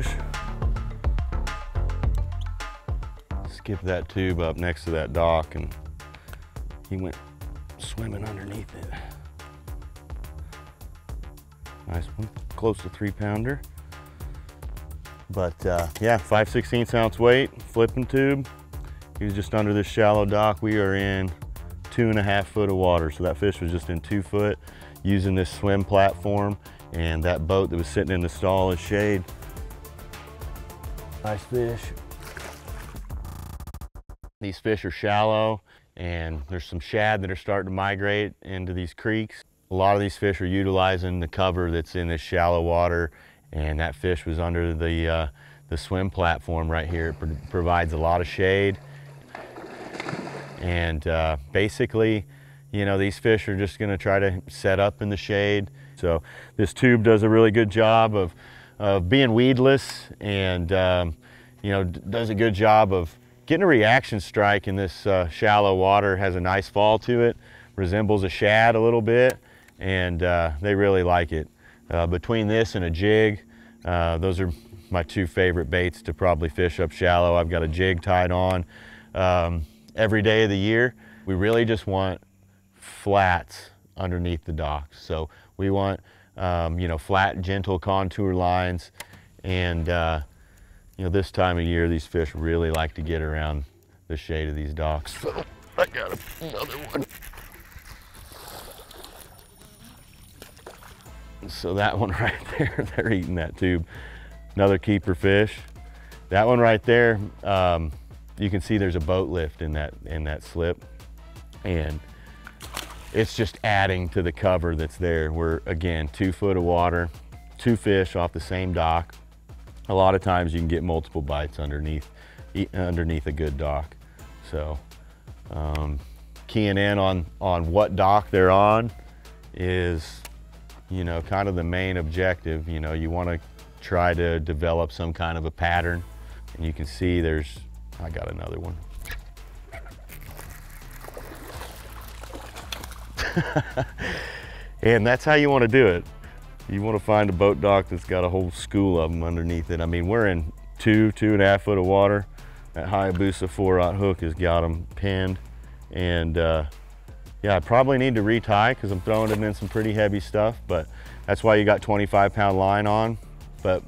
fish. Skip that tube up next to that dock and he went swimming underneath it. Nice one, close to 3-pounder. But yeah, 5/16 ounce weight, flipping tube. He was just under this shallow dock. We are in 2.5 foot of water. So that fish was just in 2 foot using this swim platform, and that boat that was sitting in the stall is shade. Nice fish. These fish are shallow, and there's some shad that are starting to migrate into these creeks. A lot of these fish are utilizing the cover that's in this shallow water, and that fish was under the swim platform right here. It provides a lot of shade. And basically, you know, these fish are just gonna try to set up in the shade. So this tube does a really good job of being weedless, and you know, does a good job of getting a reaction strike in this shallow water. Has a nice fall to it, resembles a shad a little bit, and they really like it. Between this and a jig, those are my 2 favorite baits to probably fish up shallow. I've got a jig tied on every day of the year. We really just want flats underneath the docks. So we want you know, flat, gentle contour lines, and you know, this time of year, these fish really like to get around the shade of these docks. So I got another one. So that one right there, they're eating that tube. Another keeper fish. That one right there, you can see there's a boat lift in that slip, and it's just adding to the cover that's there. We're, again, 2 foot of water, 2 fish off the same dock. A lot of times you can get multiple bites underneath a good dock. So keying in on what dock they're on is, you know, kind of the main objective. You know, you want to try to develop some kind of a pattern, and you can see I got another one. And that's how you want to do it. You want to find a boat dock that's got a whole school of them underneath it. I mean, we're in 2.5 foot of water. That Hayabusa 4/0 hook has got them pinned. And yeah, I probably need to retie because I'm throwing it in some pretty heavy stuff, but that's why you got 25-pound line on. But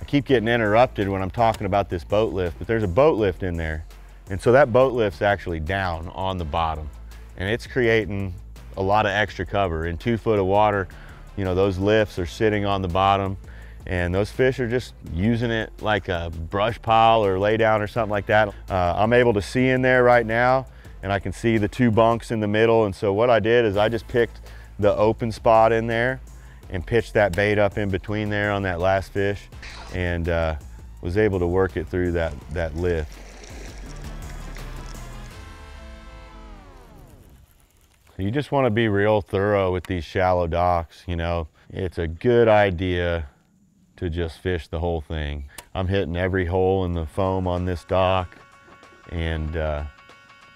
I keep getting interrupted when I'm talking about this boat lift, but there's a boat lift in there. And so that boat lift's actually down on the bottom, and it's creating a lot of extra cover. In 2 foot of water, you know, those lifts are sitting on the bottom, and those fish are just using it like a brush pile or lay down or something like that. I'm able to see in there right now, and I can see the 2 bunks in the middle. And so what I did is I just picked the open spot in there and pitched that bait up in between there on that last fish, and was able to work it through that lift. You just want to be real thorough with these shallow docks. You know, it's a good idea to just fish the whole thing. I'm hitting every hole in the foam on this dock, and gonna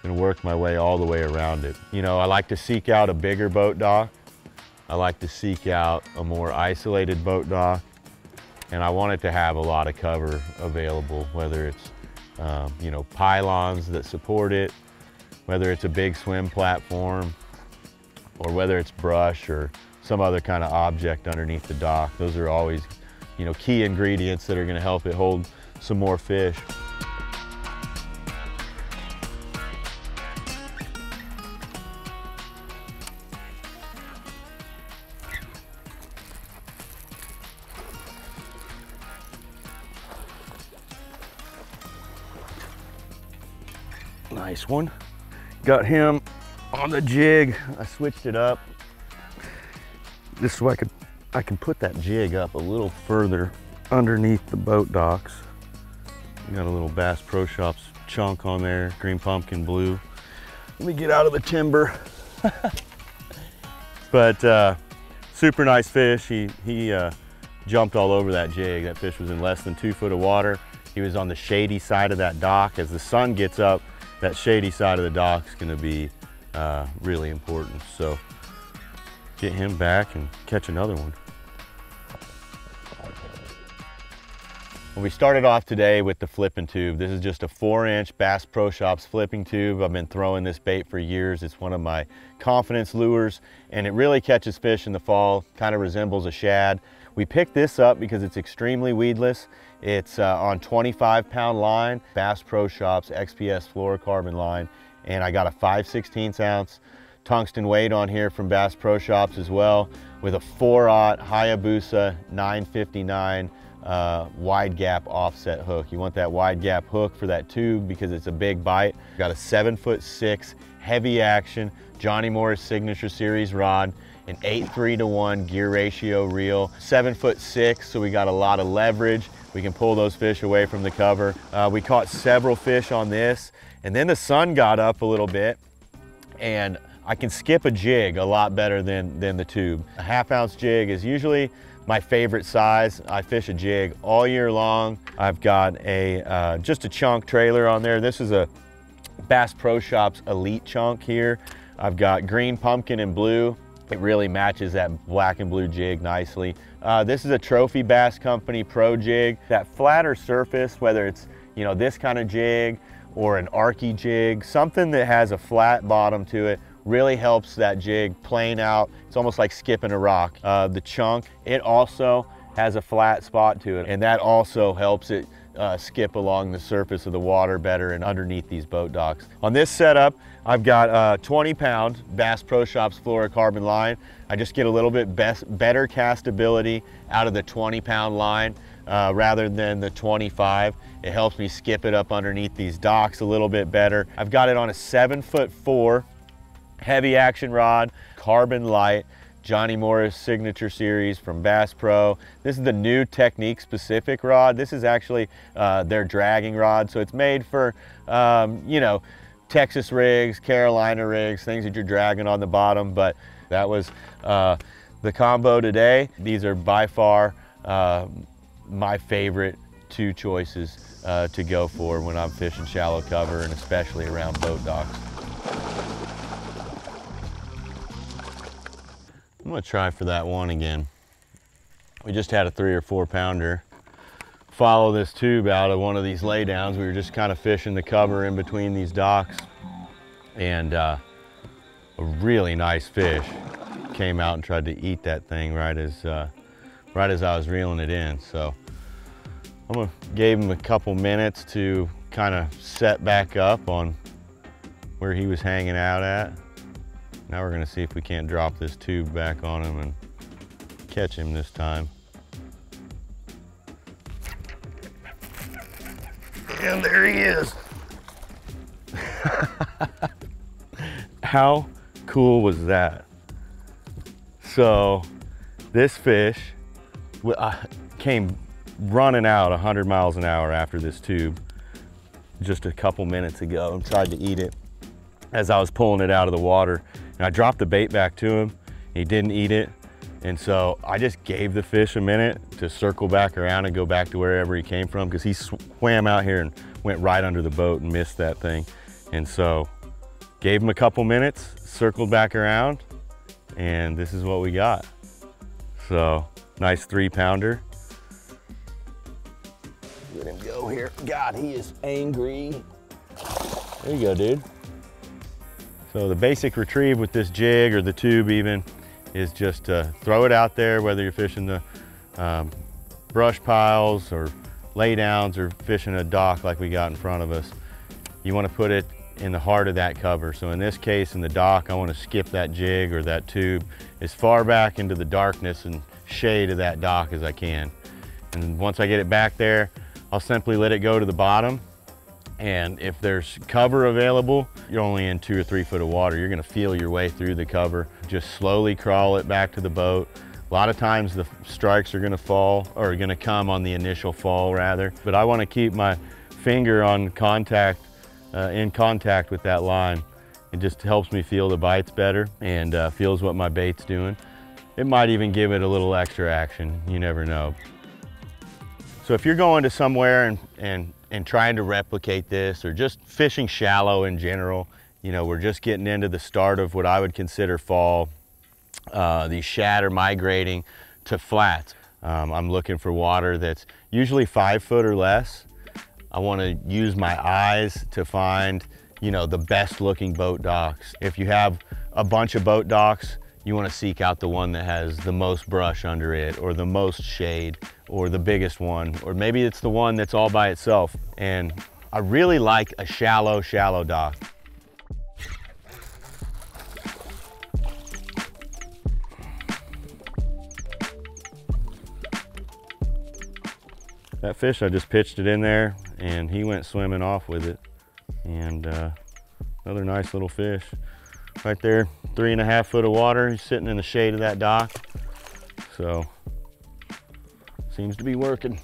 work my way all the way around it. You know, I like to seek out a bigger boat dock. I like to seek out a more isolated boat dock, and I want it to have a lot of cover available, whether it's you know, pylons that support it, whether it's a big swim platform, or whether it's brush or some other kind of object underneath the dock. Those are always, you know, key ingredients that are gonna help it hold some more fish. Nice one. Got him on the jig. I switched it up just so I can put that jig up a little further underneath the boat docks. Got a little Bass Pro Shops chunk on there, green pumpkin blue. Let me get out of the timber. But super nice fish. He jumped all over that jig. That fish was in less than 2 foot of water. He was on the shady side of that dock. As the sun gets up, that shady side of the dock is going to be really important. So get him back and catch another one. Well, we started off today with the flipping tube. This is just a 4-inch Bass Pro Shops flipping tube. I've been throwing this bait for years. It's one of my confidence lures, and it really catches fish in the fall. Kind of resembles a shad. We picked this up because it's extremely weedless. It's on 25-pound line, Bass Pro Shops XPS fluorocarbon line, and I got a 5/16 ounce tungsten weight on here from Bass Pro Shops as well, with a 4/0 Hayabusa 959 wide gap offset hook. You want that wide gap hook for that tube because it's a big bite. Got a 7'6" heavy action Johnny Morris Signature Series rod, an 8:3-to-1 gear ratio reel, 7'6", so we got a lot of leverage. We can pull those fish away from the cover. We caught several fish on this, and then the sun got up a little bit, and I can skip a jig a lot better than the tube. A 1/2 ounce jig is usually my favorite size. I fish a jig all year long. I've got a just a chunk trailer on there. This is a Bass Pro Shops Elite chunk here. I've got green, pumpkin, and blue. It really matches that black and blue jig nicely. This is a Trophy Bass Company Pro jig. That flatter surface, whether it's this kind of jig or an arky jig, something that has a flat bottom to it, really helps that jig plane out. It's almost like skipping a rock. The chunk, it also has a flat spot to it, and that also helps it skip along the surface of the water better and underneath these boat docks. On this setup, I've got a 20-pound Bass Pro Shops fluorocarbon line. I just get a little bit better castability out of the 20-pound line rather than the 25. It helps me skip it up underneath these docks a little bit better. I've got it on a 7'4" heavy action rod, carbon light, Johnny Morris Signature Series from Bass Pro. This is the new technique specific rod. This is actually their dragging rod. So it's made for, Texas rigs, Carolina rigs, things that you're dragging on the bottom. But that was the combo today. These are by far my favorite two choices to go for when I'm fishing shallow cover, and especially around boat docks. I'm gonna try for that one again. We just had a 3 or 4 pounder follow this tube out of one of these laydowns. We were just kind of fishing the cover in between these docks, and a really nice fish came out and tried to eat that thing right as I was reeling it in. So gave him a couple minutes to kind of set back up on where he was hanging out at. Now we're gonna see if we can't drop this tube back on him and catch him this time. And there he is. How cool was that? So this fish came running out 100 miles an hour after this tube just a couple minutes ago and tried to eat it as I was pulling it out of the water. And I dropped the bait back to him. He didn't eat it. And so I just gave the fish a minute to circle back around and go back to wherever he came from, because he swam out here and went right under the boat and missed that thing. And so gave him a couple minutes, circled back around, and this is what we got. So nice 3-pounder. Let him go here. God, he is angry. There you go, dude. So the basic retrieve with this jig, or the tube even, is just to throw it out there, whether you're fishing the brush piles or laydowns or fishing a dock like we got in front of us. You want to put it in the heart of that cover. So in this case, in the dock, I want to skip that jig or that tube as far back into the darkness and shade of that dock as I can. And once I get it back there, I'll simply let it go to the bottom. And if there's cover available, you're only in 2 or 3 foot of water. You're gonna feel your way through the cover. Just slowly crawl it back to the boat. A lot of times the strikes are gonna fall, or gonna come on the initial fall rather. But I wanna keep my finger on contact, in contact with that line. It just helps me feel the bites better and feels what my bait's doing. It might even give it a little extra action, you never know. So if you're going to somewhere and trying to replicate this, or just fishing shallow in general, we're just getting into the start of what I would consider fall. These shad are migrating to flats. I'm looking for water that's usually 5 foot or less. I want to use my eyes to find, you know, the best looking boat docks. If you have a bunch of boat docks, you want to seek out the one that has the most brush under it, or the most shade, or the biggest one, or maybe it's the one that's all by itself. And I really like a shallow dock. That fish, I just pitched it in there and he went swimming off with it. And another nice little fish. Right there, 3.5 foot of water. He's sitting in the shade of that dock. So, seems to be working.